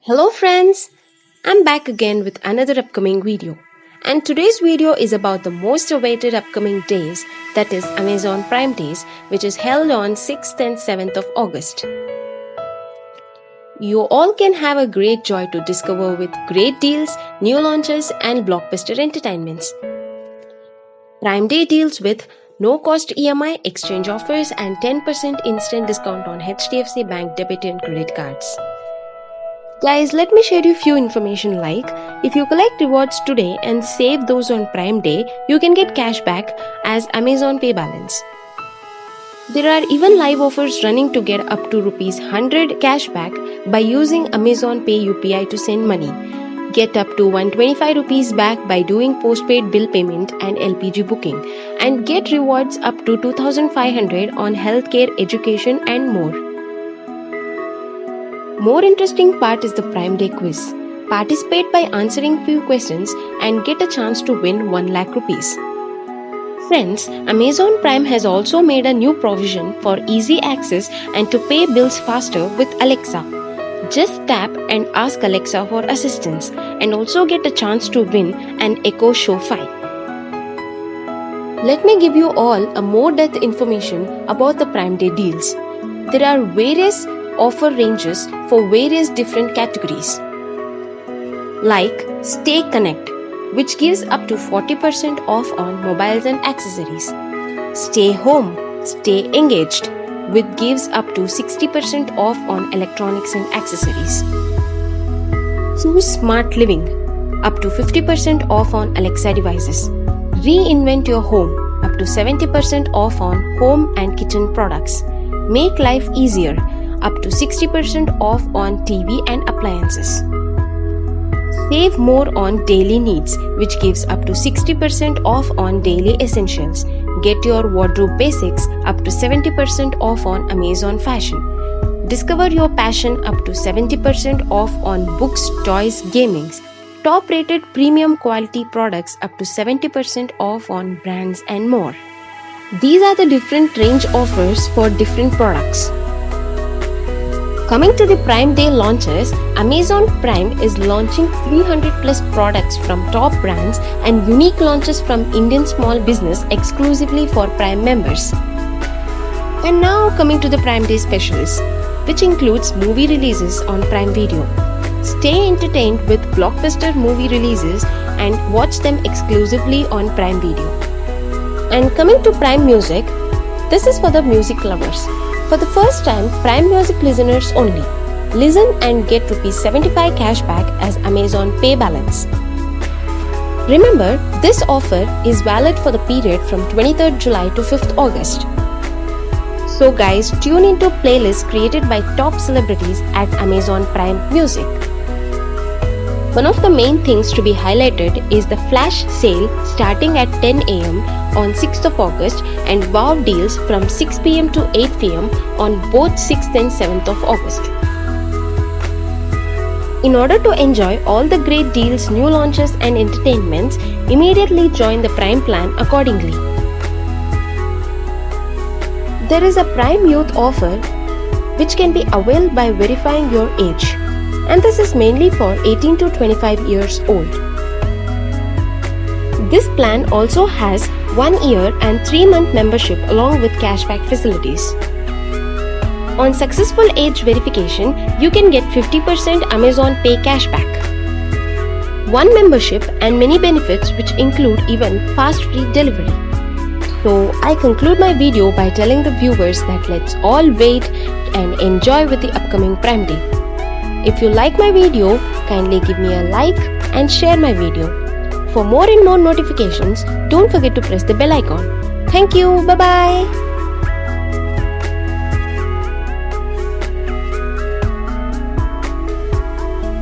Hello friends, I'm back again with another upcoming video. And today's video is about the most awaited upcoming days, that is Amazon Prime Days, which is held on 6th and 7th of August. You all can have a great joy to discover with great deals, new launches and blockbuster entertainments. Prime Day deals with no cost EMI, exchange offers and 10% instant discount on HDFC Bank debit and credit cards. Guys, let me share you few information like, if you collect rewards today and save those on Prime Day, you can get cash back as Amazon Pay balance. There are even live offers running to get up to ₹100 cash back by using Amazon Pay UPI to send money. Get up to ₹125 back by doing postpaid bill payment and LPG booking, and get rewards up to 2,500 on healthcare, education and more. More interesting part is the Prime Day quiz. Participate by answering few questions and get a chance to win 1 lakh rupees. Friends, Amazon Prime has also made a new provision for easy access and to pay bills faster with Alexa. Just tap and ask Alexa for assistance and also get a chance to win an Echo Show 5. Let me give you all a more depth information about the Prime Day deals. There are various offer ranges for various different categories, like Stay Connect, which gives up to 40% off on mobiles and accessories. Stay Home, Stay Engaged, which gives up to 60% off on electronics and accessories. Choose Smart Living, up to 50% off on Alexa devices. Reinvent Your Home, up to 70% off on home and kitchen products. Make Life Easier, up to 60% off on TV and appliances. Save more on daily needs, which gives up to 60% off on daily essentials. Get your wardrobe basics up to 70% off on Amazon Fashion. Discover your passion up to 70% off on books, toys, gamings. Top rated premium quality products up to 70% off on brands and more. These are the different range offers for different products. Coming to the Prime Day launches, Amazon Prime is launching 300 plus products from top brands and unique launches from Indian small business exclusively for Prime members. And now coming to the Prime Day specials, which includes movie releases on Prime Video. Stay entertained with blockbuster movie releases and watch them exclusively on Prime Video. And coming to Prime Music, this is for the music lovers. For the first time, Prime Music listeners only. Listen and get ₹75 cash back as Amazon Pay balance. Remember, this offer is valid for the period from 23rd July to 5th August. So guys, tune into playlists created by top celebrities at Amazon Prime Music. One of the main things to be highlighted is the flash sale starting at 10 am on 6th of August and wow deals from 6 pm to 8 pm on both 6th and 7th of August. In order to enjoy all the great deals, new launches and entertainments, immediately join the Prime plan accordingly. There is a Prime Youth offer which can be availed by verifying your age, and this is mainly for 18 to 25 years old. This plan also has 1 year and 3-month membership along with cashback facilities. On successful age verification, you can get 50% Amazon Pay cashback, 1 membership and many benefits which include even fast free delivery. So I conclude my video by telling the viewers that let's all wait and enjoy with the upcoming Prime Day. If you like my video, kindly give me a like and share my video. For more and more notifications, don't forget to press the bell icon. Thank you. Bye-bye.